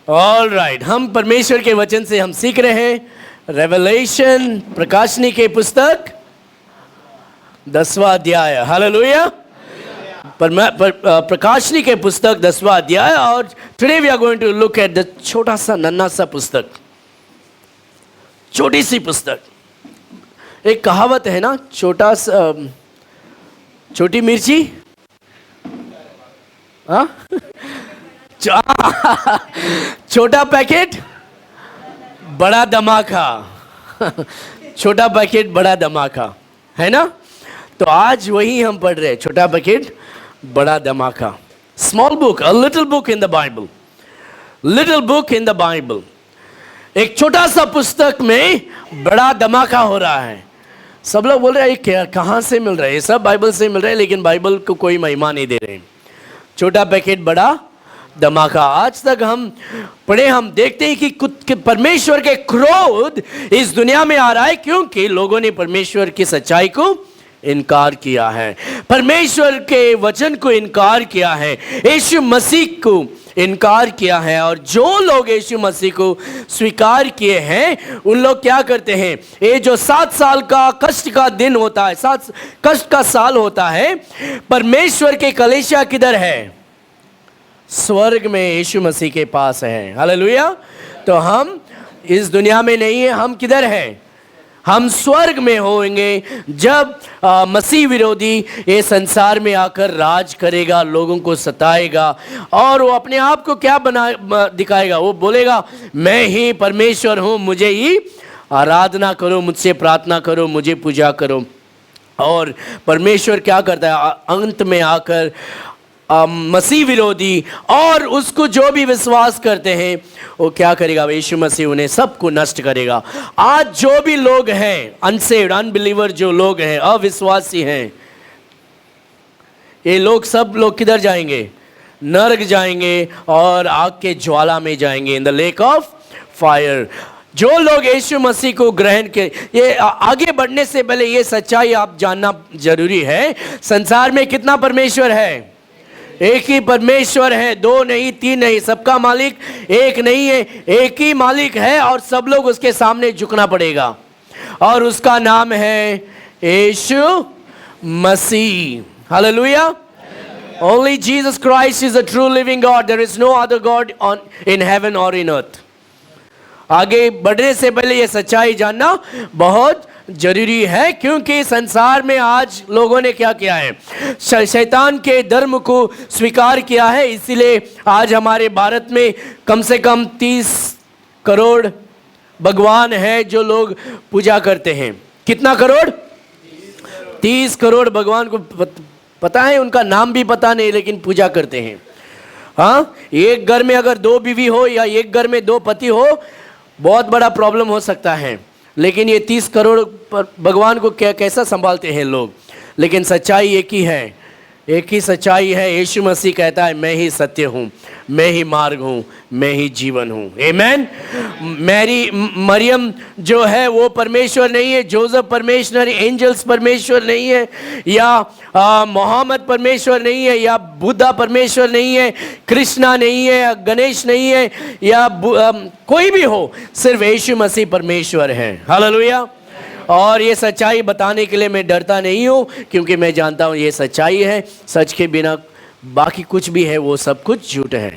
All right, हम परमेश्वर के वचन से हम सीख रहे हैं रेवलेशन, प्रकाशनी के पुस्तक 10वां अध्याय। हालेलुया। प्रकाशनी के पुस्तक 10वां अध्याय। और today we are going to look at the छोटा सा नन्हा सा पुस्तक, छोटी सी पुस्तक। एक कहावत है ना, छोटा सा छोटी मिर्ची, हाँ छोटा पैकेट बड़ा धमाका। छोटा पैकेट बड़ा धमाका, है ना। तो आज वही हम पढ़ रहे हैं, छोटा पैकेट बड़ा धमाका। Small book, a little book in the Bible, little book in the Bible. एक छोटा सा पुस्तक में बड़ा धमाका हो रहा है। सब लोग बोल रहे हैं क्या, कहाँ से मिल रहा है? ये सब बाइबल से मिल रहा है, लेकिन बाइबल को कोई महिमा नहीं दे रहे हैं। छोटा पैकेट बड़ा धमाका। आज तक हम पढ़े, हम देखते हैं कि परमेश्वर के क्रोध इस दुनिया में आ रहा है क्योंकि लोगों ने परमेश्वर की सच्चाई को इनकार किया है, परमेश्वर के वचन को इनकार किया है, यीशु मसीह को इनकार किया है। और जो लोग यीशु मसीह को स्वीकार किए हैं उन लोग क्या करते हैं? ये जो 7 साल का कष्ट का दिन होता है, 7 कष्ट का साल होता है, परमेश्वर के कलीसिया किधर है? स्वर्ग में यीशु मसीह के पास है। हालेलुया। तो हम इस दुनिया में नहीं है, हम किधर हैं? हम स्वर्ग में होंगे जब मसीह विरोधी ये संसार में आकर राज करेगा, लोगों को सताएगा और वो अपने आप को क्या दिखाएगा? वो बोलेगा मैं ही परमेश्वर हूँ, मुझे ही आराधना करो, मुझसे प्रार्थना करो, मुझे पूजा करो। और परमेश्वर क्या करता है? अंत में आकर मसीह विरोधी और उसको जो भी विश्वास करते हैं वो क्या करेगा? यीशु मसीह उन्हें सबको नष्ट करेगा। आज जो भी लोग हैं अनसेव्ड, अनबिलीवर, जो लोग हैं अविश्वासी हैं, ये लोग सब लोग किधर जाएंगे? नरक जाएंगे और आग के ज्वाला में जाएंगे, in the lake of fire. जो लोग यीशु मसीह को ग्रहण के, ये आगे बढ़ने से पहले ये सच्चाई आप जानना जरूरी है। संसार में कितना परमेश्वर है? एक ही परमेश्वर है, 2 नहीं, 3 नहीं, सबका मालिक एक नहीं है, एक ही मालिक है और सब लोग उसके सामने झुकना पड़ेगा और उसका नाम है यीशु मसीह। Hallelujah. Only Jesus Christ is the true living God. There is no other God in heaven or in earth. आगे बढ़ने से पहले ये सच्चाई जानना बहुत जरूरी है क्योंकि संसार में आज लोगों ने क्या किया है? शैतान के धर्म को स्वीकार किया है। इसीलिए आज हमारे भारत में कम से कम 30 करोड़ भगवान है जो लोग पूजा करते हैं। कितना करोड़? 30 करोड़ भगवान को पता है, उनका नाम भी पता नहीं, लेकिन पूजा करते हैं। हाँ, एक घर में अगर 2 बीवी हो या एक घर में 2 पति हो, बहुत बड़ा प्रॉब्लम हो सकता है। लेकिन ये 30 करोड़ भगवान को कैसा संभालते हैं लोग? लेकिन सच्चाई एक ही है, एक ही सच्चाई है। यीशु मसीह कहता है मैं ही सत्य हूँ, मैं ही मार्ग हूँ, मैं ही जीवन हूँ। आमेन। मरियम जो है वो परमेश्वर नहीं है, जोसेफ परमेश्वर, एंजल्स परमेश्वर नहीं है, या मोहम्मद परमेश्वर नहीं है, या बुद्धा परमेश्वर नहीं है, कृष्णा नहीं है, या गणेश नहीं है, या कोई भी हो, सिर्फ यीशु मसीह परमेश्वर है। हालेलुया। और ये सच्चाई बताने के लिए मैं डरता नहीं हूँ क्योंकि मैं जानता हूँ ये सच्चाई है। सच के बिना बाकी कुछ भी है वो सब कुछ झूठ है।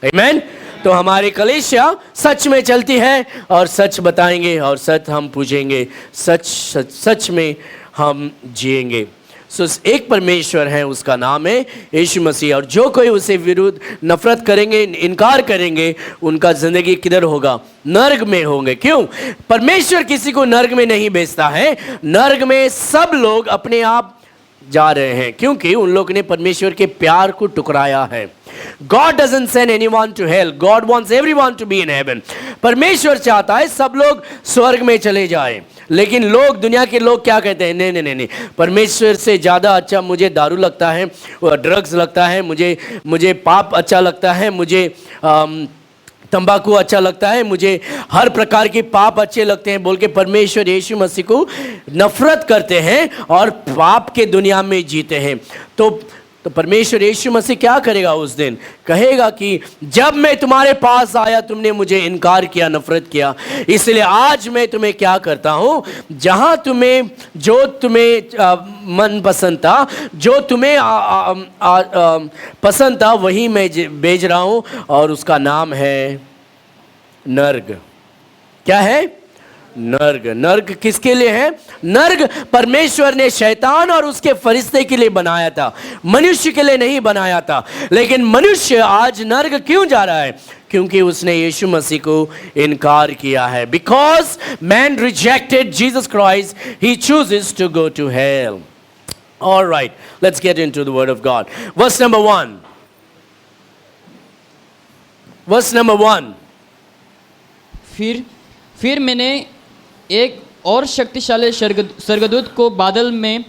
आमीन। तो हमारी कलीसिया सच में चलती है और सच बताएंगे और सच हम पूछेंगे, सच में हम जिएंगे। सो एक परमेश्वर है, उसका नाम है यीशु मसीह। और जो कोई उसे विरुद्ध नफरत करेंगे, इनकार करेंगे, उनका जिंदगी किधर होगा? नर्क में होंगे। क्यों? परमेश्वर किसी को नर्क में नहीं भेजता है। नर्क में सब लोग अपने आप जा रहे हैं क्योंकि उन लोग ने परमेश्वर के प्यार को टुकराया है। God doesn't send anyone to hell. God wants everyone to be in heaven. परमेश्वर चाहता है सब लोग स्वर्ग में चले जाएं। लेकिन लोग, दुनिया के लोग क्या कहते हैं? नहीं, परमेश्वर से ज़्यादा अच्छा मुझे दारू लगता है, ड्रग्स लगता है, मुझे पाप अच्छा लगता है, मुझे तंबाकू अच्छा लगता है, मुझे हर प्रकार के पाप अच्छे लगते हैं बोल के परमेश्वर यीशु मसीह को नफरत करते हैं और पाप के दुनिया में जीते हैं। तो तो परमेश्वर यीशु मसीह क्या करेगा उस दिन? कहेगा कि जब मैं तुम्हारे पास आया तुमने मुझे इनकार किया, नफरत किया, इसलिए आज मैं तुम्हें क्या करता हूं, जहां तुम्हें जो तुम्हें मन पसंद था, जो तुम्हें पसंद था, वही मैं भेज रहा हूं, और उसका नाम है नर्क। क्या है? नर्क। नर्क किसके लिए है? नर्क परमेश्वर ने शैतान और उसके फरिश्ते के लिए बनाया था, मनुष्य के लिए नहीं बनाया था। लेकिन मनुष्य आज नर्क क्यों जा रहा है? क्योंकि उसने यीशु मसीह को इनकार किया है। Because man rejected Jesus Christ, he chooses to go to hell. All right, let's get into the word of God. Verse number 1. Verse number 1. फिर मैंने एक और शक्तिशाली स्वर्गदूत को बादल में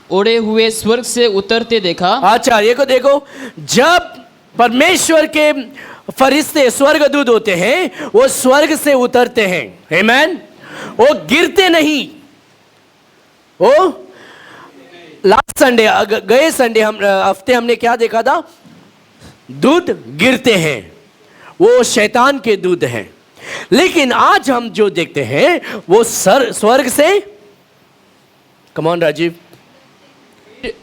उड़े हुए स्वर्ग से उतरते देखा। अच्छा, ये को देखो, जब परमेश्वर के फरिश्ते स्वर्गदूत होते हैं, वो स्वर्ग से उतरते हैं। आमेन। वो गिरते नहीं। वो लास्ट संडे, गए संडे हफ्ते हमने क्या देखा था? दूत गिरते हैं, वो शैतान के दूत हैं। लेकिन आज हम जो देखते हैं वो स्वर्ग से, कम ऑन राजीव,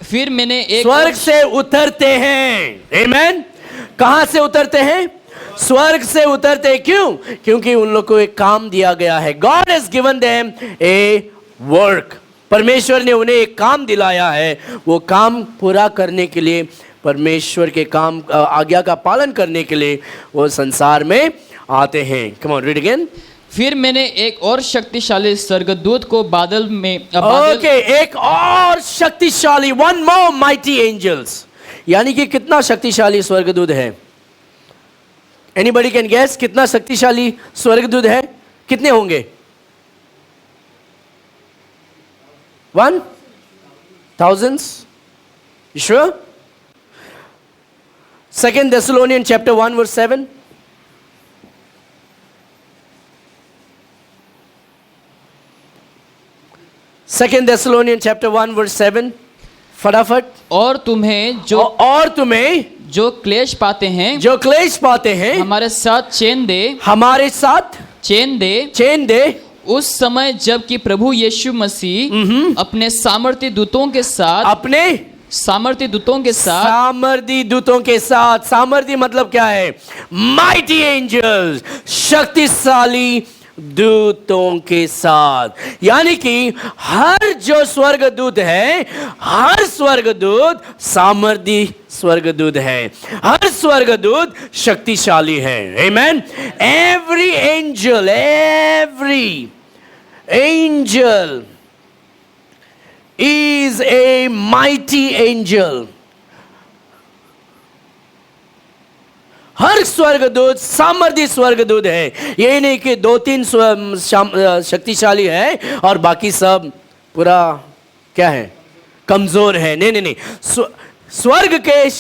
फिर मैंने एक स्वर्ग से उतरते हैं। आमेन। कहां से उतरते हैं? स्वर्ग से उतरते हैं। क्यों? क्योंकि उन लोगों को एक काम दिया गया है। God has given them A work. परमेश्वर ने उन्हें एक काम दिलाया है। वो काम पूरा करने के लिए, परमेश्वर के काम आज्ञा का पालन करने के लिए वो संसार में आते हैं। Come on, read again. फिर मैंने एक और शक्तिशाली स्वर्गदूत को बादल में एक और शक्तिशाली, वन मोर माइटी एंजल्स, यानी कि कितना शक्तिशाली स्वर्गदूत है? एनीबडी कैन गेस कितना शक्तिशाली स्वर्गदूत है? कितने होंगे? 1,000? You sure? 2 Thessalonians chapter 1 verse 7. Second Thessalonians chapter 1 verse 7. फटाफट। और तुम्हें जो क्लेश पाते हैं, हमारे साथ चैन दे उस समय जबकि प्रभु यीशु मसीह अपने सामर्थी दूतों के साथ, सामर्थी मतलब क्या है? माइटी एंजल्स, शक्तिशाली दूतों के साथ। यानी कि हर जो स्वर्गदूत है, हर स्वर्गदूत सामर्थी स्वर्गदूत है, हर स्वर्गदूत शक्तिशाली है। आमेन। Every angel is a mighty angel. हर स्वर्गदूत सामर्थी स्वर्गदूत है। ये नहीं कि 2-3 शक्तिशाली है और बाकी सब पूरा क्या है? कमजोर है। नहीं। स्वर्ग के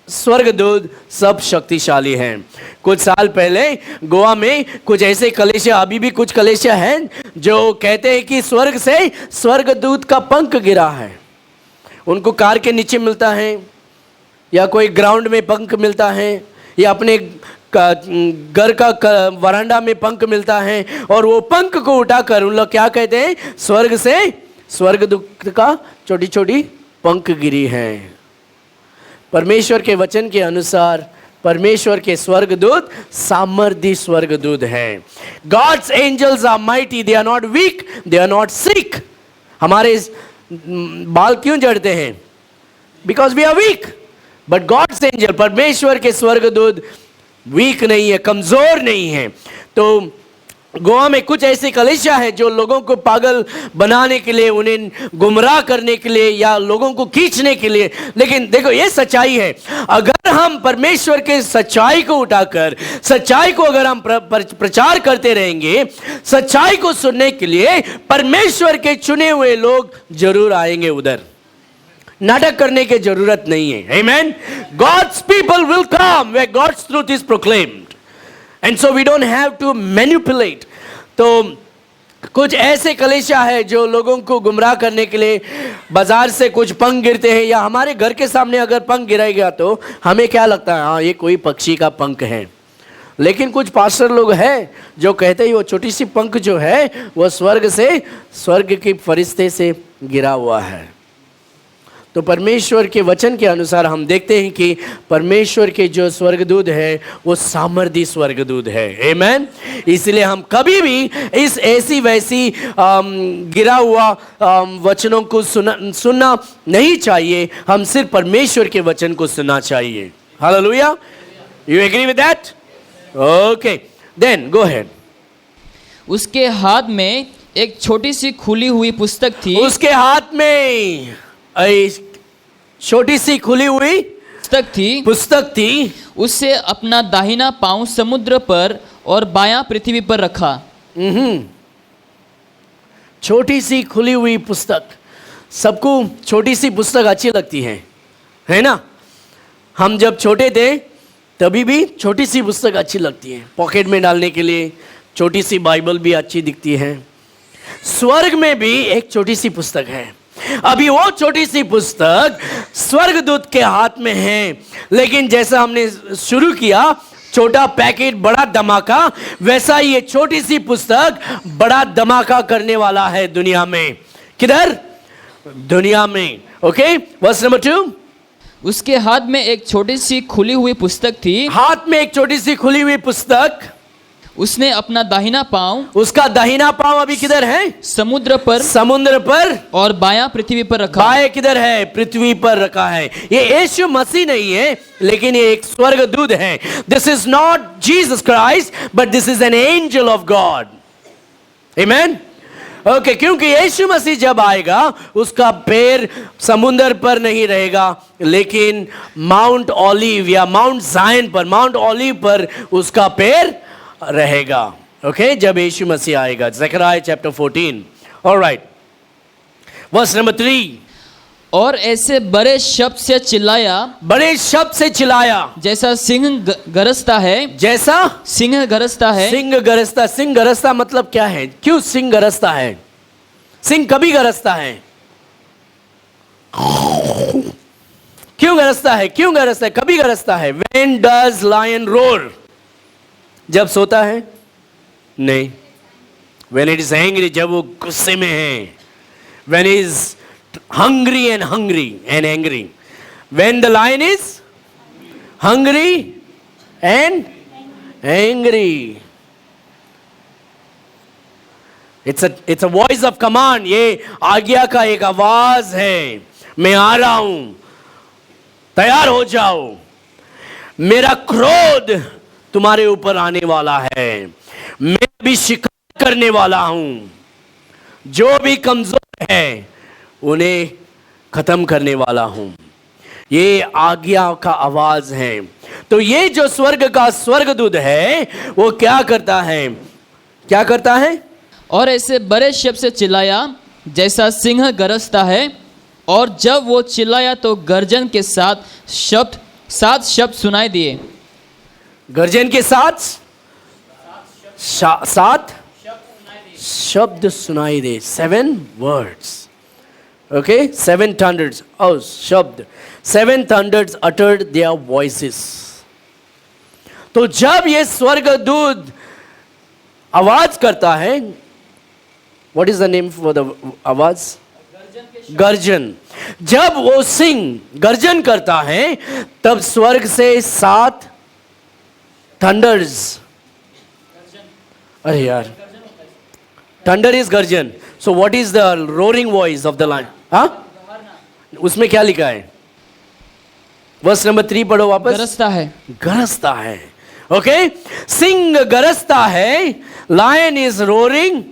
स्वर्गदूत सब शक्तिशाली हैं। कुछ साल पहले गोवा में कुछ ऐसे कलेशिया, अभी भी कुछ कलेशिया हैं, जो कहते हैं कि स्वर्ग से स्वर्गदूत का पंख गिरा है। उनको कार के नीचे मिलता है, या कोई ग्राउंड में पंख मिलता है, या अपने घर का वरांडा में पंख मिलता है, और वो पंख को उठाकर उन लोग क्या कहते हैं? स्वर्ग से स्वर्गदूत का छोटी छोटी पंख गिरी है। परमेश्वर के वचन के अनुसार परमेश्वर के स्वर्गदूत सामर्थी स्वर्गदूत हैं। God's angels are mighty, they are not weak, they are not sick. हमारे बाल क्यों झड़ते हैं? Because we are weak. But God's angel, परमेश्वर के स्वर्गदूत वीक नहीं है, कमजोर नहीं है। तो गोवा में कुछ ऐसे कलेशिया है जो लोगों को पागल बनाने के लिए, उन्हें गुमराह करने के लिए, या लोगों को खींचने के लिए। लेकिन देखो, ये सच्चाई है। अगर हम परमेश्वर के सच्चाई को उठाकर, सच्चाई को अगर हम प्रचार करते रहेंगे, सच्चाई को सुनने के लिए परमेश्वर के चुने हुए लोग जरूर आएंगे उधर। नाटक करने की जरूरत नहीं है। आमेन। God's people will come where God's truth is proclaimed. And so we don't have to manipulate. तो कुछ ऐसे कलीसिया है जो लोगों को गुमराह करने के लिए बाजार से कुछ पंख गिरते हैं, या हमारे घर के सामने अगर पंख गिराया गया तो हमें क्या लगता है, हाँ ये कोई पक्षी का पंख है। लेकिन कुछ पास्टर लोग हैं जो कहते हैं वो छोटी सी पंख जो है वो स्वर्ग के फरिश्ते से गिरा हुआ है। तो परमेश्वर के वचन के अनुसार हम देखते हैं कि परमेश्वर के जो स्वर्गदूत है वो सामर्थी स्वर्गदूत है। आमेन। इसलिए हम कभी भी इस ऐसी वैसी गिरा हुआ वचनों को सुनना नहीं चाहिए। हम सिर्फ परमेश्वर के वचन को सुनना चाहिए। Hallelujah. You agree with that? Okay, then go ahead. उसके हाथ में एक छोटी सी खुली हुई पुस्तक थी। उसके हाथ में छोटी सी खुली हुई पुस्तक थी। उससे अपना दाहिना पांव समुद्र पर और बायां पृथ्वी पर रखा। छोटी सी खुली हुई पुस्तक, सबको छोटी सी पुस्तक अच्छी लगती है ना? हम जब छोटे थे तभी भी छोटी सी पुस्तक अच्छी लगती है, पॉकेट में डालने के लिए छोटी सी बाइबल भी अच्छी दिखती है। स्वर्ग में भी एक छोटी सी पुस्तक है। अभी वो छोटी सी पुस्तक स्वर्गदूत के हाथ में है, लेकिन जैसा हमने शुरू किया छोटा पैकेट बड़ा धमाका, वैसा ही ये छोटी सी पुस्तक बड़ा धमाका करने वाला है दुनिया में। किधर? दुनिया में। Okay, verse number 2। उसके हाथ में एक छोटी सी खुली हुई पुस्तक थी। हाथ में एक छोटी सी खुली हुई पुस्तक। उसने अपना दाहिना पांव, उसका दाहिना पांव अभी किधर है? समुद्र पर और बायां पृथ्वी पर रखा। बाएं किधर है? पृथ्वी पर रखा है। ये यीशु मसीह नहीं है, लेकिन ये एक स्वर्गदूत है। This is not Jesus Christ, but this is an angel of God. Amen. Okay, क्योंकि यीशु मसीह जब आएगा उसका पैर समुद्र पर नहीं रहेगा, लेकिन माउंट ऑलिव या माउंट जायन पर, माउंट ऑलिव पर उसका पैर रहेगा। ओके, जब यीशु मसीह आएगा। ज़करिया चैप्टर 14। Alright, verse number 3। और ऐसे बड़े शब्द से चिल्लाया, जैसा सिंह गरजता है। जैसा सिंह गरजता है। सिंह गरजता मतलब क्या है? क्यों सिंह गरजता है? सिंह कभी गरजता है? क्यों गरजता है? कभी गरजता है? When does lion roar? जब सोता है? नहीं। When it is angry, जब वो गुस्से में है। When it is hungry and angry. When the lion is hungry and angry. It's a voice of command. ये आज्ञा का एक आवाज है। मैं आ रहा हूं, तैयार हो जाओ, मेरा क्रोध तुम्हारे ऊपर आने वाला है, मैं भी शिकार करने वाला हूं, जो भी कमजोर है उन्हें खत्म करने वाला हूं। ये आज्ञा का आवाज है। तो ये जो स्वर्ग का स्वर्गदूत है वो क्या करता है? और ऐसे बड़े शब्द से चिल्लाया, जैसा सिंह गरजता है। और जब वो चिल्लाया तो गर्जन के सात शब्द सुनाई दिए। गर्जन के साथ 7 शब्द सुनाई दे। 7 words. Okay, 7 thunders. Oh, शब्द। 7 thunders uttered their voices. तो जब ये स्वर्गदूत आवाज करता है, what is the name for the आवाज? गर्जन। जब वो सिंह गर्जन करता है तब स्वर्ग से 7 थंडर्स। अरे यार, थंडर इज गर्जन। So what is the roaring voice of the lion? हाँ, उसमें क्या लिखा है? वर्स नंबर 3 पढ़ो वापस। गरजता है। ओके, सिंह गरजता है। Lion is roaring.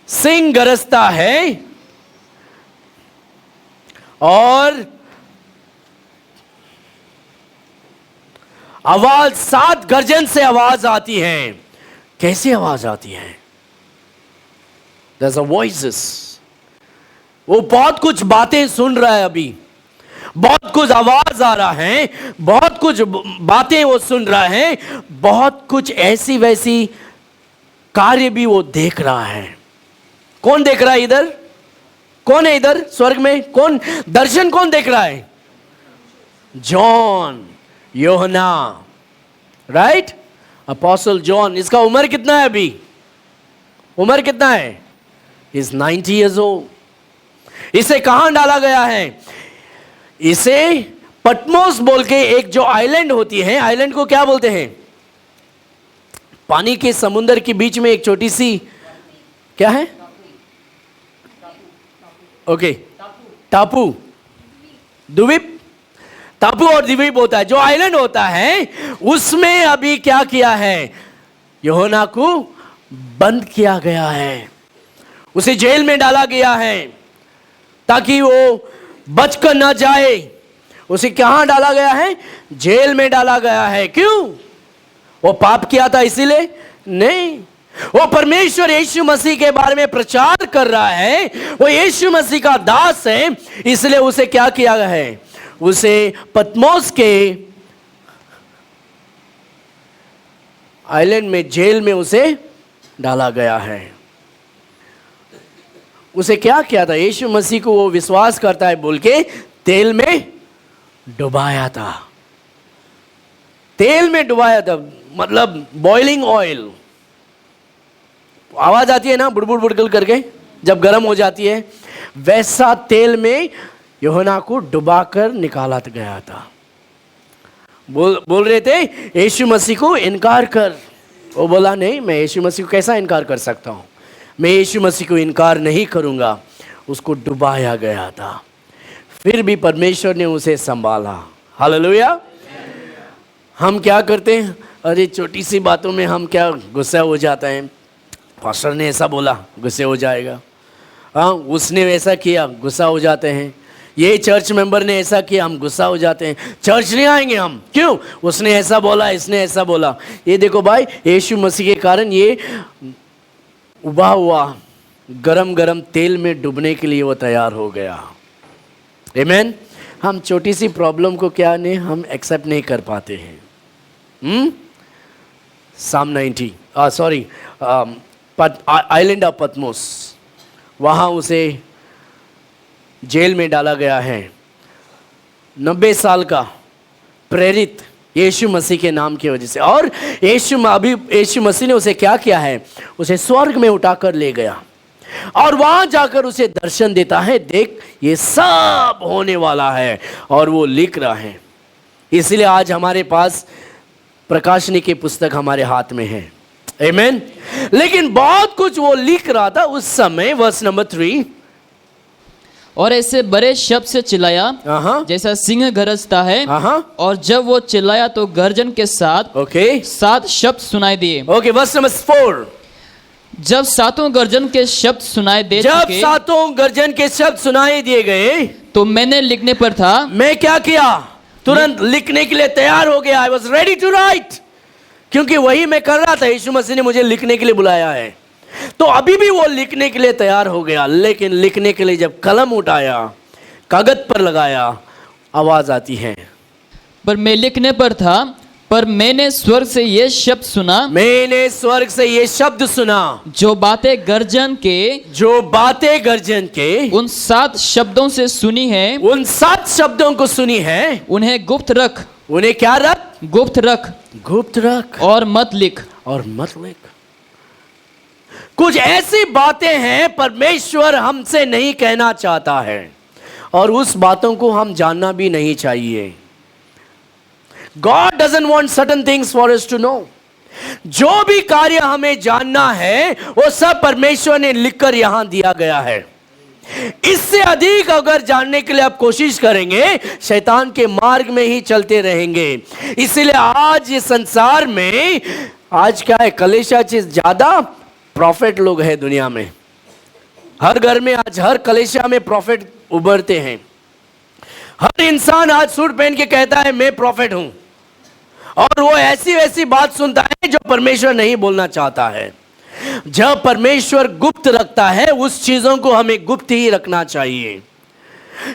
सिंह गरजता है और आवाज 7 गर्जन से आवाज आती है। कैसी आवाज आती है? There's a voices. वो बहुत कुछ बातें सुन रहा है, अभी बहुत कुछ आवाज आ रहा है, बहुत कुछ बातें वो सुन रहा है, बहुत कुछ ऐसी वैसी कार्य भी वो देख रहा है। कौन देख रहा है इधर? कौन है इधर स्वर्ग में? कौन दर्शन कौन देख रहा है? जॉन, यूहन्ना, राइट? Apostle John. इसका उम्र कितना है अभी? उम्र कितना है? Is 90 years old। इसे कहां डाला गया है? इसे पटमोस बोल के एक जो आइलैंड होती है, आइलैंड को क्या बोलते हैं? पानी के समुद्र के बीच में एक छोटी सी क्या है? ओके, टापू, द्वीप, टापू और द्वीप होता है। जो आइलैंड होता है उसमें अभी क्या किया है? यूहन्ना को बंद किया गया है, उसे जेल में डाला गया है ताकि वो बचकर ना जाए। उसे कहां डाला गया है? जेल में डाला गया है। क्यों? वो पाप किया था इसीलिए? नहीं, वो परमेश्वर यीशु मसीह के बारे में प्रचार कर रहा है, वो यीशु मसीह का दास है, इसलिए उसे क्या किया गया है? उसे पतमोस के आइलैंड में, जेल में उसे डाला गया है। उसे क्या किया था? यीशु मसीह को वो विश्वास करता है बोल के तेल में डुबाया था। तेल में डुबाया था मतलब बॉइलिंग ऑयल। आवाज आती है ना बुड़बुड़ बुड़बुड़ करके जब गर्म हो जाती है, वैसा तेल में यूहन्ना को डुबाकर निकाला गया था। बोल रहे थे यीशु मसीह को इनकार कर। वो बोला नहीं, मैं यीशु मसीह को कैसा इनकार कर सकता हूं? मैं यीशु मसीह को इनकार नहीं करूंगा। उसको डुबाया गया था, फिर भी परमेश्वर ने उसे संभाला। हालेलुया। हम क्या करते हैं? अरे छोटी सी बातों में हम क्या गुस्सा हो जाता है। पास्टर ने ऐसा बोला, गुस्से हो जाएगा। हाँ, उसने वैसा किया, गुस्सा हो जाते हैं। ये चर्च मेंबर ने ऐसा किया, हम गुस्सा हो जाते हैं। चर्च नहीं आएंगे हम। क्यों? उसने ऐसा बोला, इसने ऐसा बोला। ये देखो भाई, यीशु मसीह के कारण ये उबा हुआ गरम गरम तेल में डूबने के लिए वो तैयार हो गया। आमीन। हम छोटी सी प्रॉब्लम को क्या नहीं, हम एक्सेप्ट नहीं कर पाते हैं। साम 90 सॉरी आइलैंड ऑफ पतमोस, वहाँ उसे जेल में डाला गया है। 90 साल का प्रेरित यीशु मसीह के नाम की वजह से। और यीशु मसीह ने उसे क्या किया है? उसे स्वर्ग में उठाकर ले गया और वहां जाकर उसे दर्शन देता है, देख ये सब होने वाला है। और वो लिख रहा है। इसलिए आज हमारे पास प्रकाशनी की पुस्तक हमारे हाथ में है। आमीन। लेकिन बहुत कुछ वो लिख रहा था उस समय। वर्स नंबर 3, और ऐसे बड़े शब्द से चिल्लाया जैसा सिंह गरजता है। और जब वो चिल्लाया तो गर्जन के साथ ओके 7 शब्द सुनाई दिए। ओके, वर्स नंबर 4, जब सातों गर्जन के शब्द सुनाई दे जब चुके, सातों गर्जन के शब्द सुनाई दिए गए, तो मैंने लिखने पर था। मैं क्या किया? तुरंत लिखने के लिए तैयार हो गया। I was ready to write, क्योंकि वही मैं कर रहा था। यीशु मसीह ने मुझे लिखने के लिए बुलाया है, तो अभी भी वो लिखने के लिए तैयार हो गया। लेकिन लिखने के लिए जब कलम उठाया, कागज पर लगाया, आवाज आती है, पर मैं लिखने पर था, पर मैंने स्वर्ग से ये शब्द सुना, मैंने स्वर्ग से ये शब्द सुना, जो बातें गर्जन के उन 7 शब्दों से सुनी है, उन 7 शब्दों को सुनी है, उन्हें गुप्त रख। उन्हें क्या रख? गुप्त रख, गुप्त रख, और मत लिख। और मत लिख। कुछ ऐसी बातें हैं परमेश्वर हमसे नहीं कहना चाहता है, और उस बातों को हम जानना भी नहीं चाहिए। God doesn't want certain things for us to know. जो भी कार्य हमें जानना है वो सब परमेश्वर ने लिखकर यहां दिया गया है। इससे अधिक अगर जानने के लिए आप कोशिश करेंगे, शैतान के मार्ग में ही चलते रहेंगे। इसलिए आज इस संसार में आज क्या है, कलीसिया से ज्यादा प्रॉफिट लोग हैं दुनिया में। हर घर में आज, हर कलीसिया में प्रॉफिट उभरते हैं। हर इंसान आज सूट पहन के कहता है मैं प्रॉफिट हूं, और वो ऐसी वैसी बात सुनता है जो परमेश्वर नहीं बोलना चाहता है। जब परमेश्वर गुप्त रखता है, उस चीजों को हमें गुप्त ही रखना चाहिए।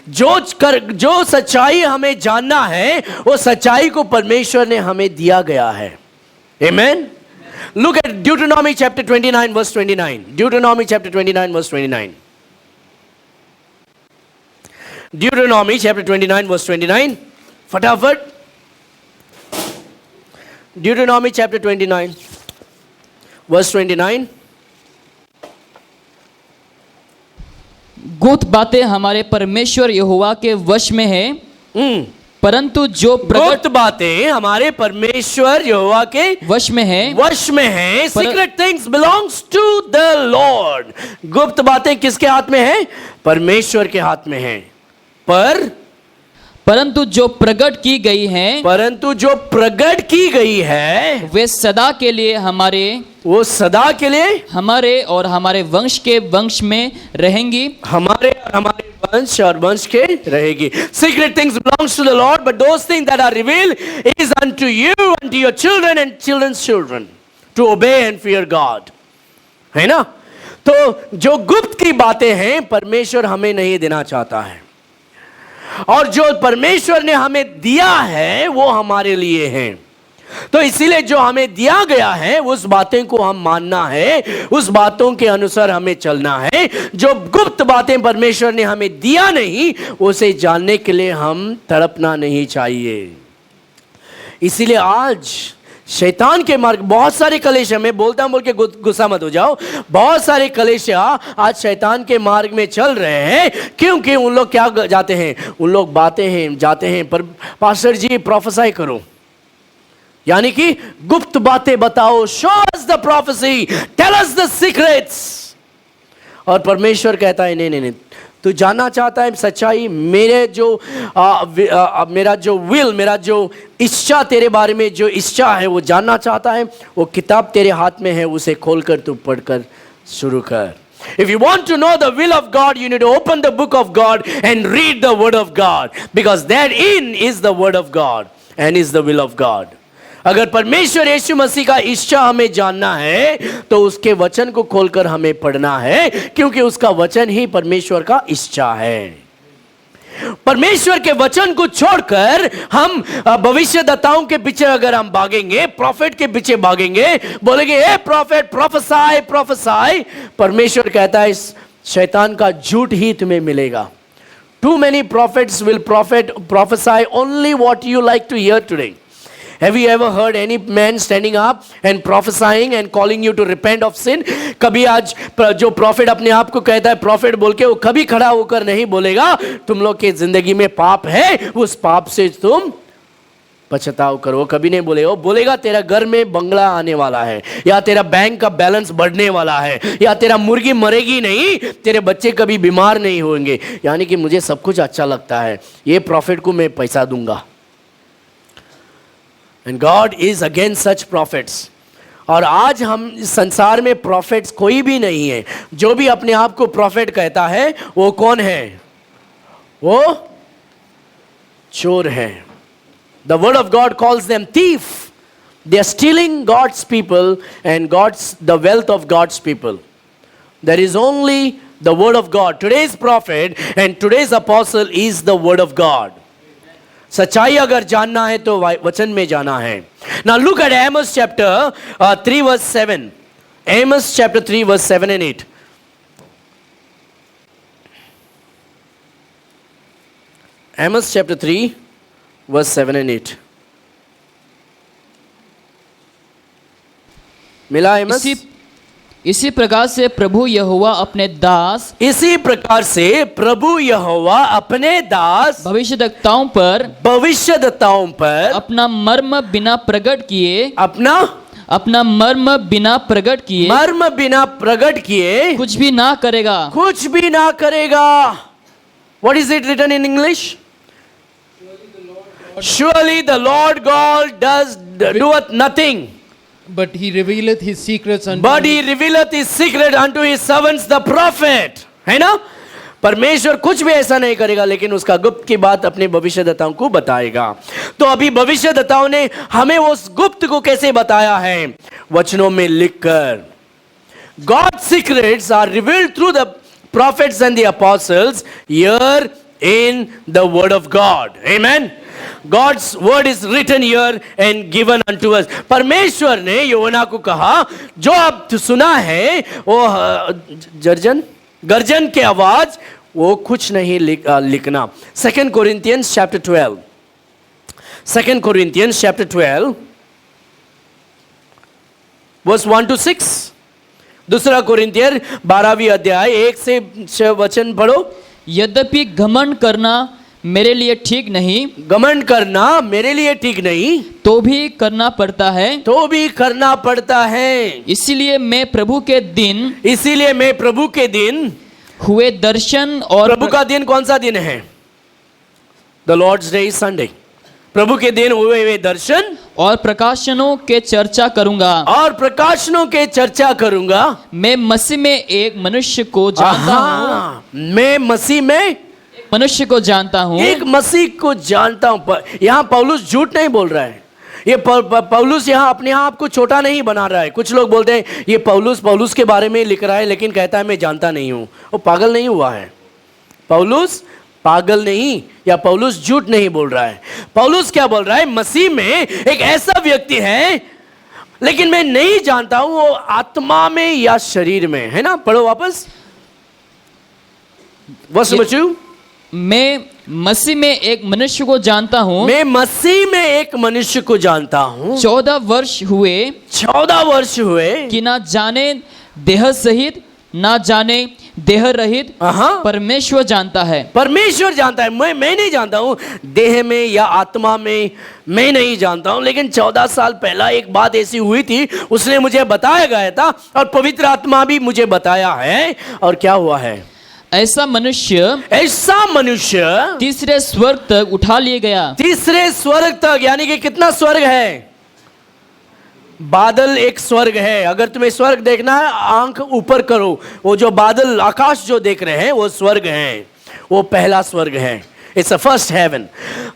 जो सच्चाई हमें जानना है, वो सच्चाई को परमेश्वर ने हमें दिया गया है। आमीन। Look at Deuteronomy chapter 29 verse 29. Deuteronomy chapter 29 verse 29. Deuteronomy chapter 29 verse 29. फटाफट. Deuteronomy chapter 29 verse 29. गुप्त बातें हमारे परमेश्वर यहोवा के वश में है, परंतु जो गुप्त बातें हमारे परमेश्वर यहोवा के वश में है, secret things belongs to the Lord. गुप्त बातें किसके हाथ में है? परमेश्वर के हाथ में है. परंतु जो प्रकट की गई है वे सदा के लिए हमारे और हमारे वंश के वंश में रहेंगी. हमारे और हमारे वंश और वंश के रहेगी. Secret things belongs to the Lord, but those things that are revealed is unto you, unto your children and children's children, to obey and fear God. है ना? तो जो गुप्त की बातें हैं परमेश्वर हमें नहीं देना चाहता है, और जो परमेश्वर ने हमें दिया है वो हमारे लिए है. तो इसीलिए जो हमें दिया गया है उस बातें को हम मानना है, उस बातों के अनुसार हमें चलना है. जो गुप्त बातें परमेश्वर ने हमें दिया नहीं उसे जानने के लिए हम तड़पना नहीं चाहिए. इसीलिए आज शैतान के मार्ग, बहुत सारे कलेश, मैं बोलता हूं बोल के गुस्सा मत हो जाओ, बहुत सारे कलेश आज शैतान के मार्ग में चल रहे हैं. क्योंकि उन लोग क्या जाते हैं, उन लोग जाते हैं पर पास्टर जी प्रोफेसाई करो, यानी कि गुप्त बातें बताओ. Show us the prophecy, tell us the secrets. और परमेश्वर कहता है नहीं, तू जानना चाहता है सच्चाई, मेरा जो इच्छा तेरे बारे में जो इच्छा है वो जानना चाहता है, वो किताब तेरे हाथ में है, उसे खोलकर तू पढ़कर शुरू कर. If you want to know the will of God, you need to open the book of God and read the word of God, because therein is the word of God and is the will of God. अगर परमेश्वर यीशु मसीह का इच्छा हमें जानना है तो उसके वचन को खोलकर हमें पढ़ना है, क्योंकि उसका वचन ही परमेश्वर का इच्छा है. परमेश्वर के वचन को छोड़कर हम भविष्यद्वक्ताओं के पीछे अगर हम भागेंगे, प्रॉफिट के पीछे भागेंगे, बोलेंगे ए प्रॉफिट प्रोफेसाई, परमेश्वर कहता है शैतान का झूठ ही तुम्हें मिलेगा. Too many prophets will prophesy only what you like to hear today. Have you ever heard any man standing up and prophesying and calling you to repent of sin? कभी आज जो प्रॉफिट अपने आप को कहता है प्रॉफिट बोल के, वो कभी खड़ा होकर नहीं बोलेगा तुम लोग के जिंदगी में पाप है, उस पाप से तुम पछताव करो. कभी नहीं बोलेगा. वो बोलेगा तेरा घर में बंगला आने वाला है, या तेरा बैंक का बैलेंस बढ़ने वाला है, या तेरा मुर्गी मरेगी नहीं, तेरे बच्चे कभी बीमार नहीं होंगे. यानी कि मुझे सब कुछ अच्छा लगता है, ये प्रॉफिट को मैं पैसा दूंगा. And God is against such prophets. और आज हम संसार में प्रॉफिट्स कोई भी नहीं है. जो भी अपने आप को प्रॉफिट कहता है वो कौन है? वो चोर है. The word of God calls them thief. They are stealing God's people and the wealth of God's people. There is only the word of God. Today's prophet and today's apostle is the word of God. सच्चाई अगर जानना है तो वचन में जाना है. Now look at Amos chapter 3 verse 7. Amos chapter 3 verse 7 and 8. Amos chapter 3 verse 7 and 8. मिला Amos? इसी प्रकार से प्रभु यहोवा अपने दास भविष्यद्वक्ताओं पर अपना मर्म बिना प्रकट किए कुछ भी ना करेगा. What is it written in English? Surely the Lord God doeth nothing. But he revealeth his secrets unto his servants the prophet. है ना? परमेश्वर कुछ भी ऐसा नहीं करेगा, लेकिन उसका गुप्त की बात अपने भविष्यद्वक्ताओं को बताएगा. तो अभी भविष्यद्वक्ताओं ने हमें उस गुप्त को कैसे बताया है? वचनों में लिखकर. God's secrets are revealed through the prophets and the apostles here in the word of God. Amen. God's word is written here and given unto us. परमेश्वर ने योना को कहा जो अब सुना है वो गर्जन की आवाज वो कुछ नहीं लिखना. 2 Corinthians chapter 12. 2 Corinthians chapter 12 verse 1 to 6. दूसरा कोरिन्थियर 12वीं अध्याय 1 से 6 वचन पढ़ो. यद्यपि घमंड करना मेरे लिए ठीक नहीं, घमंड करना मेरे लिए ठीक नहीं, तो भी करना पड़ता है. तो भी करना पड़ता है. इसीलिए मैं प्रभु के दिन हुए दर्शन और प्रभु का दिन कौन सा दिन है? The lord's day is Sunday. प्रभु के दिन हुए दर्शन और प्रकाशनों के चर्चा करूंगा. मैं मसीह में एक मनुष्य को जानता हूँ. मैं मसीह में मनुष्य को जानता हूँ. एक मसीह को जानता हूँ. यहाँ पौलुस झूठ नहीं बोल रहा है. ये पौलुस यहाँ अपने आप को छोटा नहीं बना रहा है. कुछ लोग बोलते हैं ये पौलुस के बारे में लिख रहा है लेकिन कहता है मैं जानता नहीं हूँ. वो पागल नहीं हुआ है. पौलुस पागल नहीं या पौलुस झूठ नहीं बोल रहा है. पौलुस क्या बोल रहा है? मसीह में एक ऐसा व्यक्ति है लेकिन मैं नहीं जानता हूं वो आत्मा में या शरीर में है. ना, पढ़ो वापस. Verse number 2. मैं मसीह में एक मनुष्य को जानता हूँ. मैं मसीह में एक मनुष्य को जानता हूँ. 14 वर्ष हुए कि ना जाने देह सहित ना जाने देह रहित परमेश्वर जानता है. परमेश्वर जानता है. मैं नहीं जानता हूँ देह में या आत्मा में, मैं नहीं जानता हूँ. लेकिन 14 साल पहला एक बात ऐसी हुई थी, उसने मुझे बताया गया था और पवित्र आत्मा भी मुझे बताया है. और क्या हुआ है? ऐसा मनुष्य तीसरे स्वर्ग तक उठा लिए गया. तीसरे स्वर्ग तक, यानी कि कितना स्वर्ग है? बादल एक स्वर्ग है. अगर तुम्हें स्वर्ग देखना है आंख ऊपर करो. वो जो बादल आकाश जो देख रहे हैं वो स्वर्ग है. वो पहला स्वर्ग है. It's a first heaven.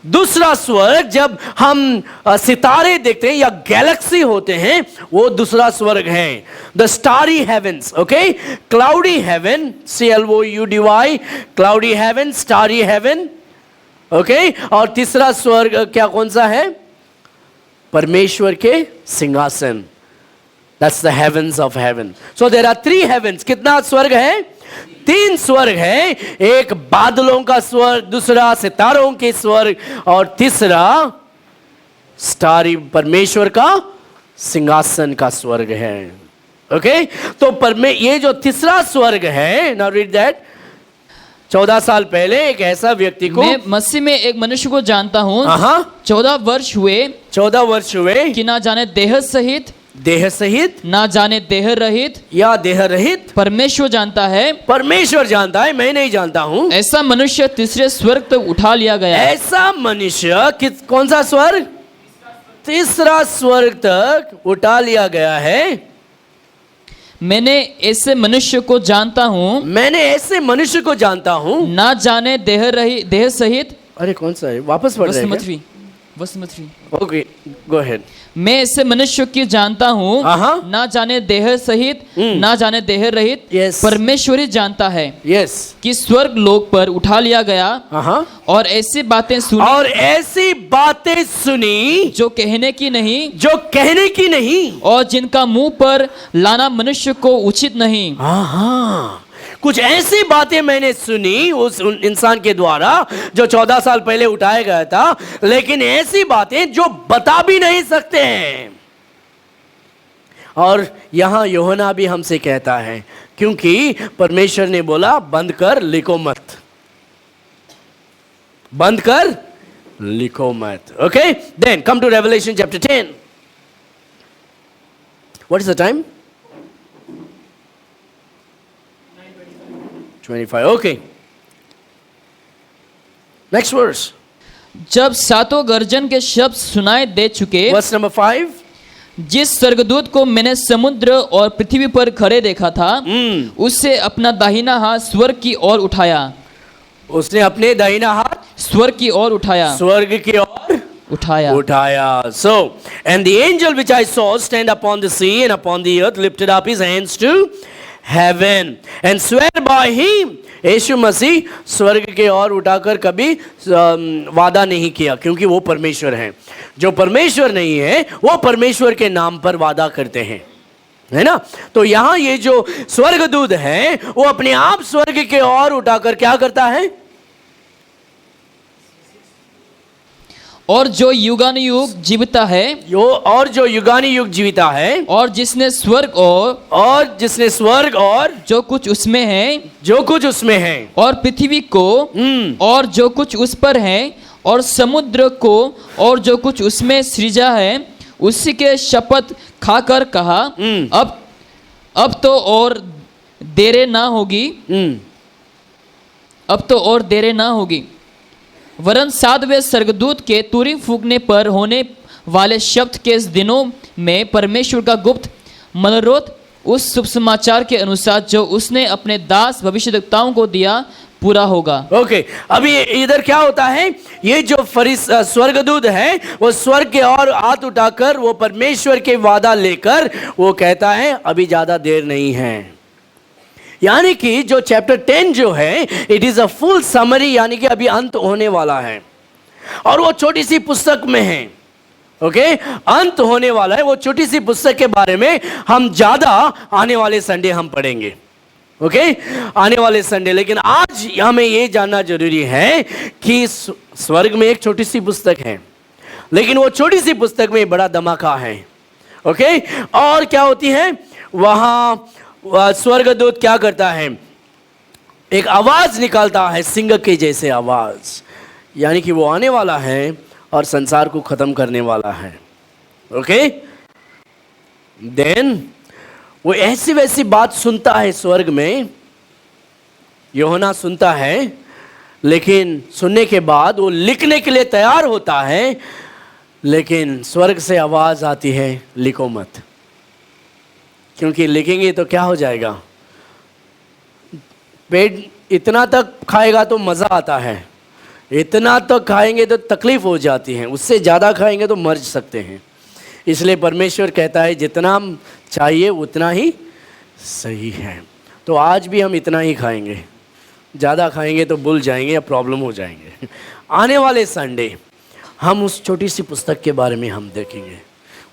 दूसरा स्वर्ग जब हम सितारे देखते हैं या गैलेक्सी होते हैं वो दूसरा स्वर्ग है. The starry heavens. Okay, cloudy heaven, CLOUDY, cloudy heaven, starry heaven. Okay, और तीसरा स्वर्ग क्या कौन सा है? परमेश्वर के सिंहासन. That's the heavens of heaven. So there are 3 heavens. कितना स्वर्ग है? 3 स्वर्ग है. एक बादलों का स्वर्ग, दूसरा सितारों के स्वर्ग और तीसरा स्टारी परमेश्वर का सिंहासन का स्वर्ग है. ओके, तो ये जो तीसरा स्वर्ग है, now read that. 14 साल पहले एक ऐसा व्यक्ति को मैं मसीह में एक मनुष्य को जानता हूँ. 14 वर्ष हुए कि ना जाने देह सहित ना जाने देह रहित या देह रहित परमेश्वर जानता है. मैं नहीं जानता हूँ. ऐसा मनुष्य तीसरे स्वर्ग तक उठा लिया गया. ऐसा मनुष्य कौन सा स्वर्ग? तीसरा स्वर्ग तक उठा लिया गया है. मैंने ऐसे मनुष्य को जानता हूँ. ना जाने देह सहित. अरे कौन सा है? वापस पढ़ रहे हैं. Okay, go ahead. मैं ऐसे मनुष्य की जानता हूँ. ना जाने देह सहित ना जाने देह रहित परमेश्वर ही जानता है. कि स्वर्ग लोक पर उठा लिया गया. और ऐसी बातें सुनी जो कहने की नहीं और जिनका मुंह पर लाना मनुष्य को उचित नहीं. कुछ ऐसी बातें मैंने सुनी उस इंसान के द्वारा जो 14 साल पहले उठाया गया था, लेकिन ऐसी बातें जो बता भी नहीं सकते हैं. और यहां यूहन्ना भी हमसे कहता है क्योंकि परमेश्वर ने बोला बंद कर लिखो मत. Okay, then come to Revelation chapter 10. What is the time? 25. Okay. Next verse. जब सातों गर्जन के शब्द सुनाई दे चुके. Verse number 5. जिस स्वर्गदूत को मैंने समुद्र और पृथ्वी पर खड़े देखा था, उससे अपना दाहिना हाथ स्वर्ग की ओर उठाया. उसने अपने दाहिना हाथ स्वर्ग की ओर उठाया. स्वर्ग की ओर उठाया. So, and the angel which I saw stand upon the sea and upon the earth lifted up his hands to heaven and swear by him. यीशु मसीह स्वर्ग के ओर उठाकर कभी वादा नहीं किया, क्योंकि वो परमेश्वर हैं। जो परमेश्वर नहीं है वो परमेश्वर के नाम पर वादा करते हैं, है ना। तो यहां ये जो स्वर्गदूत है वो अपने आप स्वर्ग के ओर उठाकर क्या करता है? और जो युगानुयुग जीविता है, और जो युगानुयुग जीविता है, और जिसने स्वर्ग और जो कुछ उसमें है, और पृथ्वी को और जो कुछ उस पर है, और समुद्र को और जो कुछ उसमें सृजा है, उसी के शपथ खाकर कहा, अब तो और देर ना होगी, वरन सातवें स्वर्गदूत के तुरी फूंकने पर होने वाले शब्द के इस दिनों में परमेश्वर का गुप्त मनोरथ उस शुभ समाचार के अनुसार जो उसने अपने दास भविष्यद्वक्ताओं को दिया पूरा होगा। ओके, अभी इधर क्या होता है? ये जो स्वर्गदूत है वो स्वर्ग के और हाथ उठाकर वो परमेश्वर के वादा लेकर वो कहता है अभी ज्यादा देर नहीं है। यानी कि जो चैप्टर 10 जो है it is a full summary, यानी कि अभी अंत होने वाला है और वो छोटी सी पुस्तक में है। ओके, अंत होने वाला है, वो छोटी सी पुस्तक के बारे में हम ज्यादा आने वाले संडे हम पढ़ेंगे। ओके, आने वाले संडे। लेकिन आज हमें ये जानना जरूरी है कि स्वर्ग में एक छोटी सी पुस्तक है, लेकिन वो छोटी सी पुस्तक में बड़ा धमाका है। ओके, और क्या होती है वहां? स्वर्गदूत क्या करता है? एक आवाज निकालता है, सिंह के जैसे आवाज, यानी कि वो आने वाला है और संसार को खत्म करने वाला है। ओके, देन वो ऐसी वैसी बात सुनता है स्वर्ग में, यूहन्ना सुनता है, लेकिन सुनने के बाद वो लिखने के लिए तैयार होता है, लेकिन स्वर्ग से आवाज आती है लिखो मत, क्योंकि लिखेंगे तो क्या हो जाएगा? पेट इतना तक खाएगा तो मज़ा आता है, इतना तक खाएंगे तो तकलीफ हो जाती है, उससे ज़्यादा खाएंगे तो मर सकते हैं। इसलिए परमेश्वर कहता है जितना चाहिए उतना ही सही है। तो आज भी हम इतना ही खाएंगे, ज़्यादा खाएंगे तो भूल जाएंगे या प्रॉब्लम हो जाएंगे। आने वाले संडे हम उस छोटी सी पुस्तक के बारे में हम देखेंगे।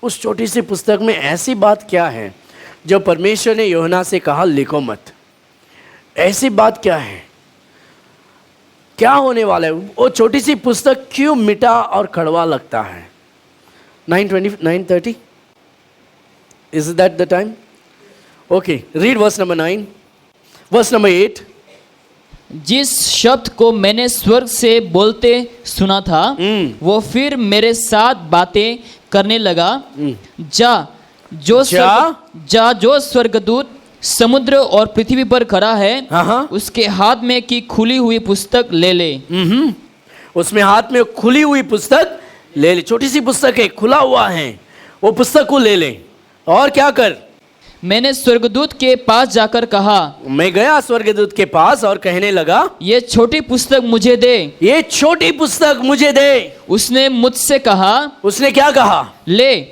उस छोटी सी पुस्तक में ऐसी बात क्या है जो परमेश्वर ने यूहन्ना से कहा लिखो मत? ऐसी बात क्या है? क्या होने वाला है? वो छोटी सी पुस्तक क्यों मिठा और कड़वा लगता है? 9:20, 9:30? Is that the time? Okay, read verse number 9. Verse number 8. जिस शब्द को मैंने स्वर्ग से बोलते सुना था वो फिर मेरे साथ बातें करने लगा। जो स्वर्गदूत समुद्र और पृथ्वी पर खड़ा है उसके हाथ में की खुली हुई पुस्तक ले ले। उसमें हाथ में खुली हुई पुस्तक ले ले। छोटी सी पुस्तक है, खुला हुआ है, वो पुस्तक को ले ले। और क्या कर? मैंने स्वर्गदूत के पास जाकर कहा, मैं गया स्वर्गदूत के पास और कहने लगा ये छोटी पुस्तक मुझे दे, ये छोटी पुस्तक मुझे दे। उसने मुझसे कहा, उसने क्या कहा? ले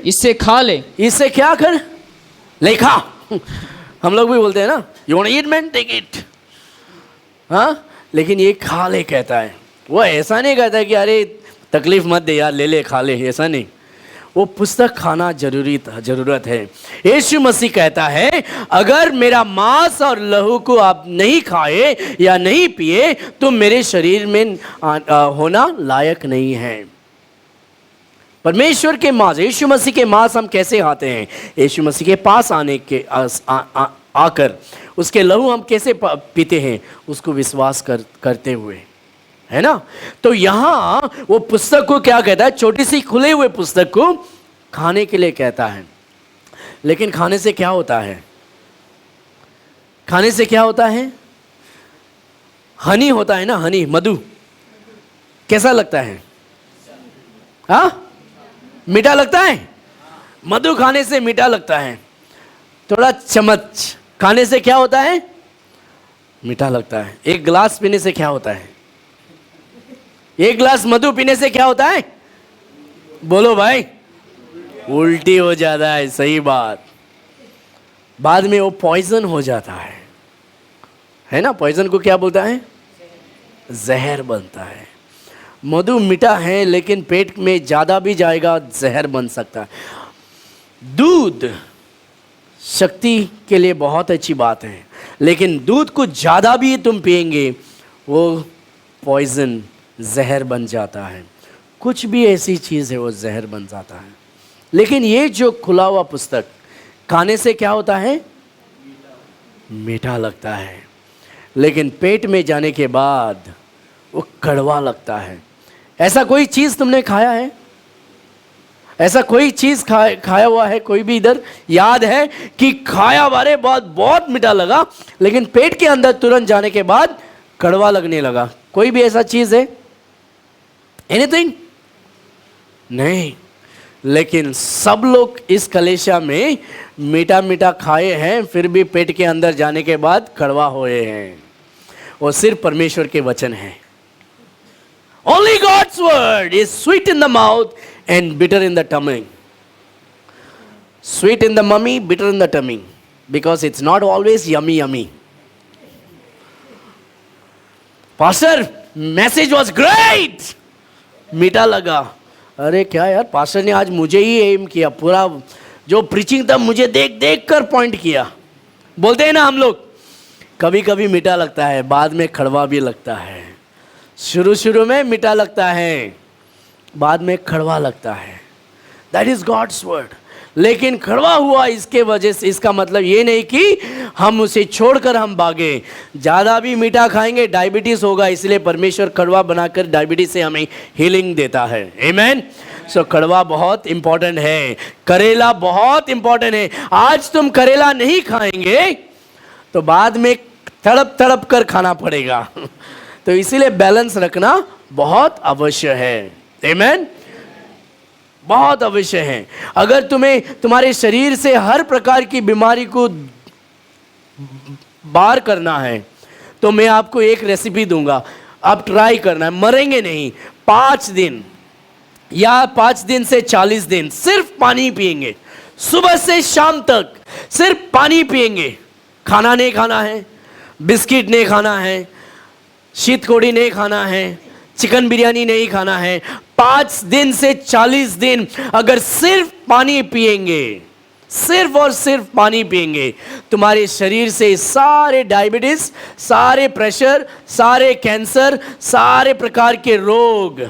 इसे खा ले। इससे क्या कर? ले खा। हम लोग भी बोलते हैं ना, you want eat man, take it. हाँ, लेकिन ये खा ले कहता है। वो ऐसा नहीं कहता है कि अरे तकलीफ मत दे यार, ले ले खा ले, ऐसा नहीं। वो पुस्तक खाना जरूरत है। यीशु मसीह कहता है अगर मेरा मांस और लहू को आप नहीं खाए या नहीं पिए तो मेरे शरीर में होना लायक नहीं है। परमेश्वर के मांस, यीशु मसीह के मांस हम कैसे खाते हैं? यीशु मसीह के पास आने के आकर उसके लहू हम कैसे पीते हैं? उसको विश्वास करते हुए, है ना। तो यहाँ वो पुस्तक को क्या कहता है? छोटी सी खुले हुए पुस्तक को खाने के लिए कहता है। लेकिन खाने से क्या होता है? खाने से क्या होता है? हनी होता है ना, हनी, मधु। कैसा लगता है? हाँ, मीठा लगता है। मधु खाने से मीठा लगता है। थोड़ा चम्मच खाने से क्या होता है? मीठा लगता है। एक गिलास पीने से क्या होता है? एक गिलास मधु पीने से क्या होता है? बोलो भाई, उल्टी हो जाता है। सही बात। बाद में वो पॉइजन हो जाता है ना। पॉइजन को क्या बोलता है? जहर बनता है। मधु मीठा है लेकिन पेट में ज़्यादा भी जाएगा जहर बन सकता है। दूध शक्ति के लिए बहुत अच्छी बात है, लेकिन दूध को ज़्यादा भी तुम पिएंगे वो पॉइजन जहर बन जाता है। कुछ भी ऐसी चीज़ है वो जहर बन जाता है। लेकिन ये जो खुला हुआ पुस्तक खाने से क्या होता है? मीठा लगता है, लेकिन पेट में जाने के बाद वो कड़वा लगता है। ऐसा कोई चीज़ तुमने खाया है? ऐसा कोई चीज़ खाया हुआ है कोई भी इधर याद है कि खाया बारे बहुत मीठा लगा, लेकिन पेट के अंदर तुरंत जाने के बाद कड़वा लगने लगा? कोई भी ऐसा चीज़ है? एनीथिंग? नहीं। लेकिन सब लोग इस कलेशा में मीठा मीठा खाए हैं, फिर भी पेट के अंदर जाने के बाद कड़वा हुए हैं। वो सिर्फ परमेश्वर के वचन हैं। Only God's word is sweet in the mouth and bitter in the tummy. Sweet in the mummy, bitter in the tummy, because it's not always yummy. Pastor, message was great. मीठा लगा। अरे क्या यार, पास्टर ने आज मुझे ही M किया, पूरा जो प्रीचिंग था मुझे देख देख कर पॉइंट किया। बोलते हैं ना हम लोग, कभी कभी मीठा लगता है, बाद में कड़वा भी लगता है। शुरू में मीठा लगता है, बाद में कड़वा लगता है। That is God's word. लेकिन कड़वा हुआ इसके वजह से, इसका मतलब ये नहीं कि हम उसे छोड़कर हम भागे। ज़्यादा भी मीठा खाएंगे डायबिटीज़ होगा, इसलिए परमेश्वर कड़वा बनाकर डायबिटीज़ से हमें हीलिंग देता है। आमीन। सो कड़वा बहुत इंपॉर्टेंट है। करेला बहुत इंपॉर्टेंट है। आज तुम करेला नहीं खाएंगे तो बाद में तड़प तड़प कर खाना पड़ेगा। तो इसीलिए बैलेंस रखना बहुत अवश्य है। आमीन। बहुत अवश्य है। अगर तुम्हें तुम्हारे शरीर से हर प्रकार की बीमारी को बाहर करना है तो मैं आपको एक रेसिपी दूंगा, आप ट्राई करना है, मरेंगे नहीं। 5 दिन या 5 दिन से 40 दिन सिर्फ पानी पिएंगे, सुबह से शाम तक सिर्फ पानी पिएंगे। खाना नहीं खाना है, बिस्किट नहीं खाना है, शीतकोड़ी नहीं खाना है, चिकन बिरयानी नहीं खाना है। 5 दिन से 40 दिन अगर सिर्फ पानी पिएंगे, सिर्फ और सिर्फ पानी पिएंगे, तुम्हारे शरीर से सारे डायबिटीज, सारे प्रेशर, सारे कैंसर, सारे प्रकार के रोग,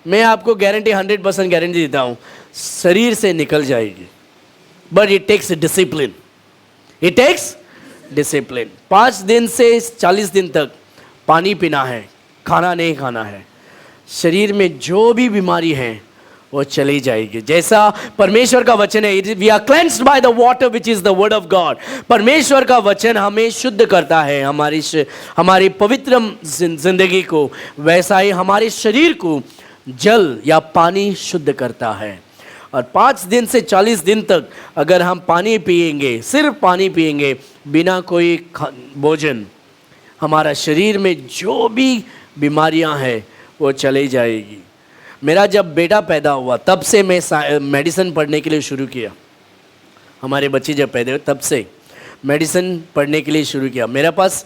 मैं आपको गारंटी 100% गारंटी देता हूं, शरीर से निकल जाएगी। But it takes discipline. It takes discipline. 5 दिन से 40 दिन तक पानी पीना है, खाना नहीं खाना है। शरीर में जो भी बीमारी है वो चली जाएगी। जैसा परमेश्वर का वचन है, we are cleansed by the water which is the word of God. परमेश्वर का वचन हमें शुद्ध करता है, हमारी पवित्र जिंदगी को, वैसा ही हमारे शरीर को जल या पानी शुद्ध करता है। और 5 दिन से 40 दिन तक अगर हम पानी पिएंगे, सिर्फ पानी पिएंगे बिना कोई भोजन, हमारा शरीर में जो भी बीमारियां हैं वो चली जाएगी। मेरा जब बेटा पैदा हुआ तब से मैं मेडिसिन पढ़ने के लिए शुरू किया। हमारे बच्चे जब पैदा हुए तब से मेडिसिन पढ़ने के लिए शुरू किया। मेरे पास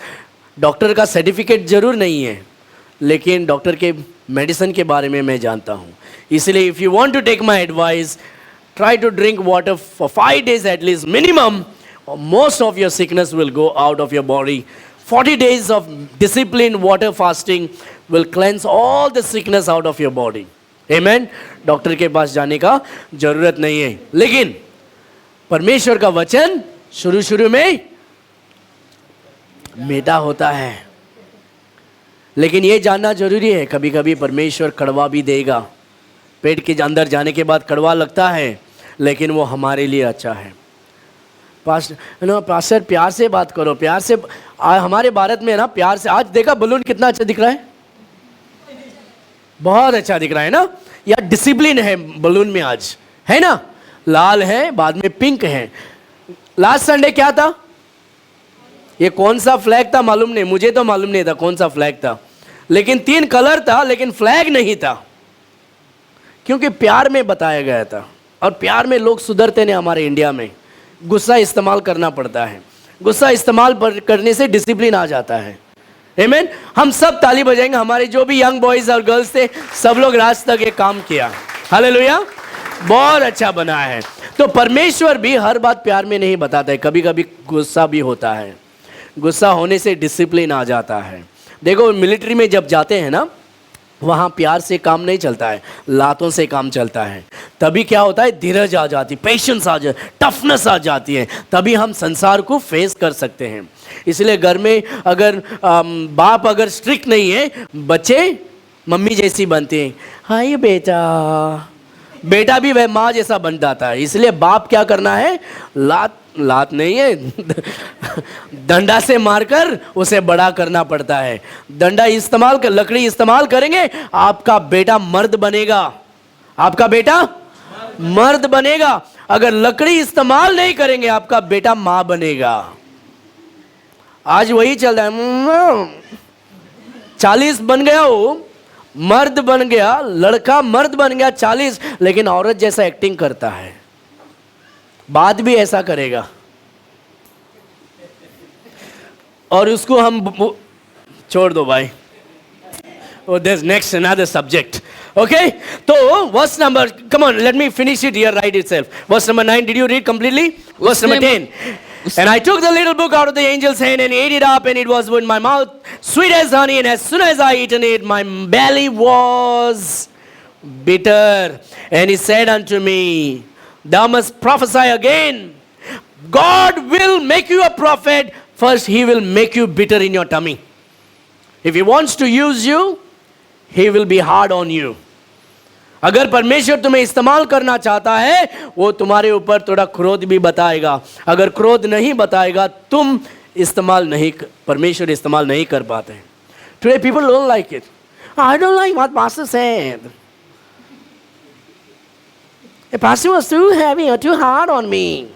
डॉक्टर का सर्टिफिकेट ज़रूर नहीं है, लेकिन डॉक्टर के मेडिसिन के बारे में मैं जानता हूँ। इसलिए if you want to take my advice, try to drink water for 5 days at least minimum, most of your sickness will go out of your body. 40 days of disciplined water fasting will cleanse all the sickness out of your body. Amen. Doctor के पास जाने का जरूरत नहीं है। लेकिन परमेश्वर का वचन शुरू में मीठा होता है, लेकिन ये जानना जरूरी है कभी कभी परमेश्वर कड़वा भी देगा। पेट के अंदर जाने के बाद कड़वा लगता है, लेकिन वो हमारे लिए अच्छा है। पास्टर प्यार से बात करो, प्यार से। हमारे भारत में ना प्यार से, आज देखा बलून कितना अच्छा दिख रहा है, बहुत अच्छा दिख रहा है ना। या डिसिप्लिन है बलून में आज, है ना। लाल है, बाद में पिंक है। लास्ट संडे क्या था? ये कौन सा फ्लैग था मालूम नहीं, मुझे तो मालूम नहीं था कौन सा फ्लैग था, लेकिन 3 कलर था, लेकिन फ्लैग नहीं था, क्योंकि प्यार में बताया गया था। और प्यार में लोग सुधरते नहीं हमारे इंडिया में। गुस्सा इस्तेमाल करना पड़ता है। गुस्सा इस्तेमाल करने से डिसिप्लिन आ जाता है। आमीन। हम सब ताली बजाएंगे, हमारे जो भी यंग बॉयज और गर्ल्स थे सब लोग रात तक ये काम किया। हालेलुया, बहुत अच्छा बना है। तो परमेश्वर भी हर बात प्यार में नहीं बताता है, कभी कभी गुस्सा भी होता है। गुस्सा होने से डिसिप्लिन आ जाता है। देखो मिलिट्री में जब जाते हैं ना, वहाँ प्यार से काम नहीं चलता है, लातों से काम चलता है। तभी क्या होता है, धीरज आ जाती, पेशेंस आ जाती, टफनेस आ जाती है, तभी हम संसार को फेस कर सकते हैं। इसलिए घर में अगर बाप अगर स्ट्रिक्ट नहीं है, बच्चे मम्मी जैसी बनते हैं। हाय बेटा, बेटा भी वह माँ जैसा बन जाता है। इसलिए बाप क्या करना है, लात नहीं है डंडा से मारकर उसे बड़ा करना पड़ता है। डंडा इस्तेमाल कर, लकड़ी इस्तेमाल करेंगे, आपका बेटा मर्द बनेगा, आपका बेटा मर्द बनेगा। अगर लकड़ी इस्तेमाल नहीं करेंगे, आपका बेटा मां बनेगा। आज वही चल रहा है। 40 बन गया, वो मर्द बन गया, लड़का मर्द बन गया 40, लेकिन औरत जैसा एक्टिंग करता है, बात भी ऐसा करेगा। और उसको हम छोड़ दो भाई, there's next another subject. Okay, so verse number, come on, let me finish it here right itself. Verse number 9, did you read completely? Verse number 10. And I took the little book out of the angel's hand and ate it up, and it was in my mouth, sweet as honey, and as soon as I eaten it, my belly was bitter. And he said unto me, thou must prophesy again. God will make you a prophet. First, he will make you bitter in your tummy. If he wants to use you, he will be hard on you. अगर परमेश्वर तुम्हें इस्तेमाल करना चाहता है, वो तुम्हारे ऊपर थोड़ा क्रोध भी बताएगा। अगर क्रोध नहीं बताएगा, तुम इस्तेमाल नहीं, परमेश्वर इस्तेमाल नहीं कर पाते। Today people don't like it. I don't like what pastor said. The pastor was too heavy or too hard on me.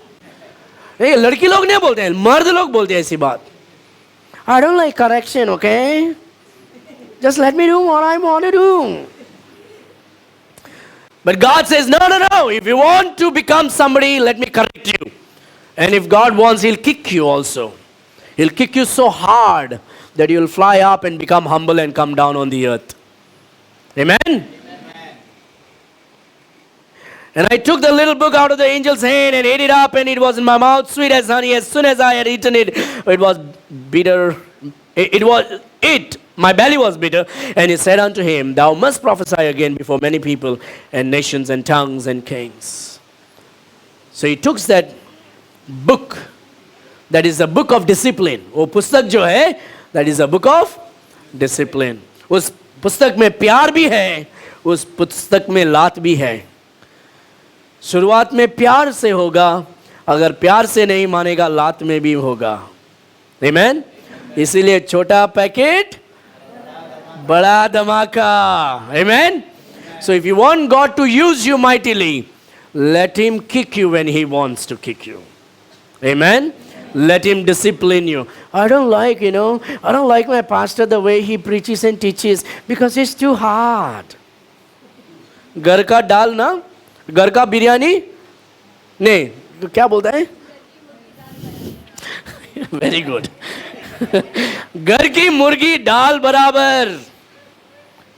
ये लड़की लोग नहीं बोलते हैं, मर्द लोग बोलते हैं ऐसी बात। I don't like correction, okay? Just let me do what I want to do. But God says, no, no, no. If you want to become somebody, let me correct you. And if God wants, he'll kick you also. He'll kick you so hard that you'll fly up and become humble and come down on the earth. Amen? Amen. And I took the little book out of the angel's hand and ate it up, and it was in my mouth, sweet as honey. As soon as I had eaten it, it was bitter. My belly was bitter. And he said unto him, thou must prophesy again before many people and nations and tongues and kings. So he took that book, that is the book of discipline. वो पुस्तक जो है, that is a book of discipline. उस पुस्तक में प्यार भी है, उस पुस्तक में लात भी है। शुरुआत में प्यार से होगा, अगर प्यार से नहीं मानेगा, लात में भी होगा। Amen? इसीलिए छोटा पैकेट बड़ा धमाका। Amen? So if you want God to use you mightily, let him kick you when he wants to kick you. Amen? Let him discipline you. I don't like my pastor the way he preaches and teaches because it's too hard. घर का दाल ना, घर का बिरयानी नहीं, क्या बोलता है? Very good. घर की मुर्गी दाल बराबर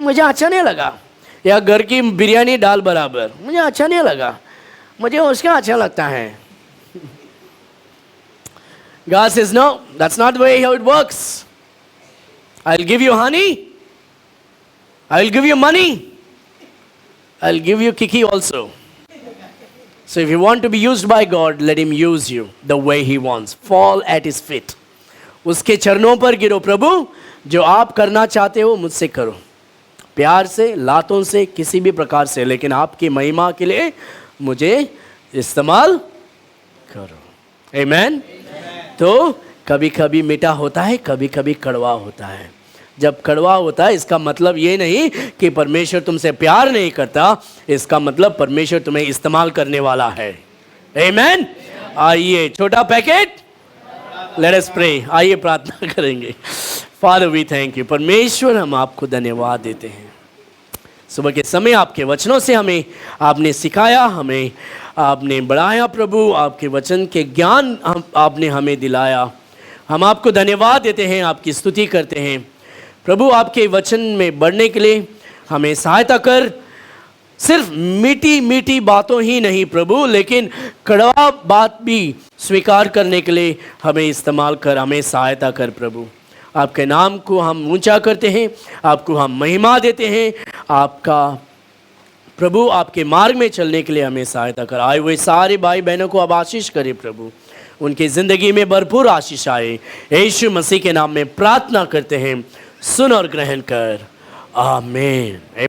मुझे अच्छा नहीं लगा, या घर की बिरयानी दाल बराबर मुझे अच्छा नहीं लगा, मुझे उसका अच्छा लगता है। God says, no, that's not the way how it works. I'll give you honey, I'll give you money, I'll give you kiki also. So if you want to be used by God, let him use you the way he wants. Fall at his feet. उसके चरणों पर गिरो, प्रभु जो आप करना चाहते हो मुझसे करो, प्यार से, लातों से, किसी भी प्रकार से, लेकिन आपकी महिमा के लिए मुझे इस्तेमाल करो। आमेन। तो कभी कभी मीठा होता है, कभी कभी कड़वा होता है। जब कड़वा होता है, इसका मतलब ये नहीं कि परमेश्वर तुमसे प्यार नहीं करता, इसका मतलब परमेश्वर तुम्हें इस्तेमाल करने वाला है। आमेन। आइए छोटा पैकेट, लेट अस प्रे। आइए प्रार्थना करेंगे। Father we thank you. परमेश्वर हम आपको धन्यवाद देते हैं, सुबह के समय आपके वचनों से हमें आपने सिखाया, हमें आपने बढ़ाया प्रभु, आपके वचन के ज्ञान आपने हमें दिलाया। हम आपको धन्यवाद देते हैं, आपकी स्तुति करते हैं प्रभु। आपके वचन में बढ़ने के लिए हमें सहायता कर, सिर्फ मीठी मीठी बातों ही नहीं प्रभु, लेकिन कड़वा बात भी स्वीकार करने के लिए हमें इस्तेमाल कर, हमें सहायता कर प्रभु। आपके नाम को हम ऊंचा करते हैं, आपको हम महिमा देते हैं। आपका प्रभु आपके मार्ग में चलने के लिए हमें सहायता कर। आए हुए सारे भाई बहनों को अब आशीष करें प्रभु, उनकी ज़िंदगी में भरपूर आशीष आए। यीशु मसीह के नाम में प्रार्थना करते हैं, सुन और ग्रहण कर, आमीन।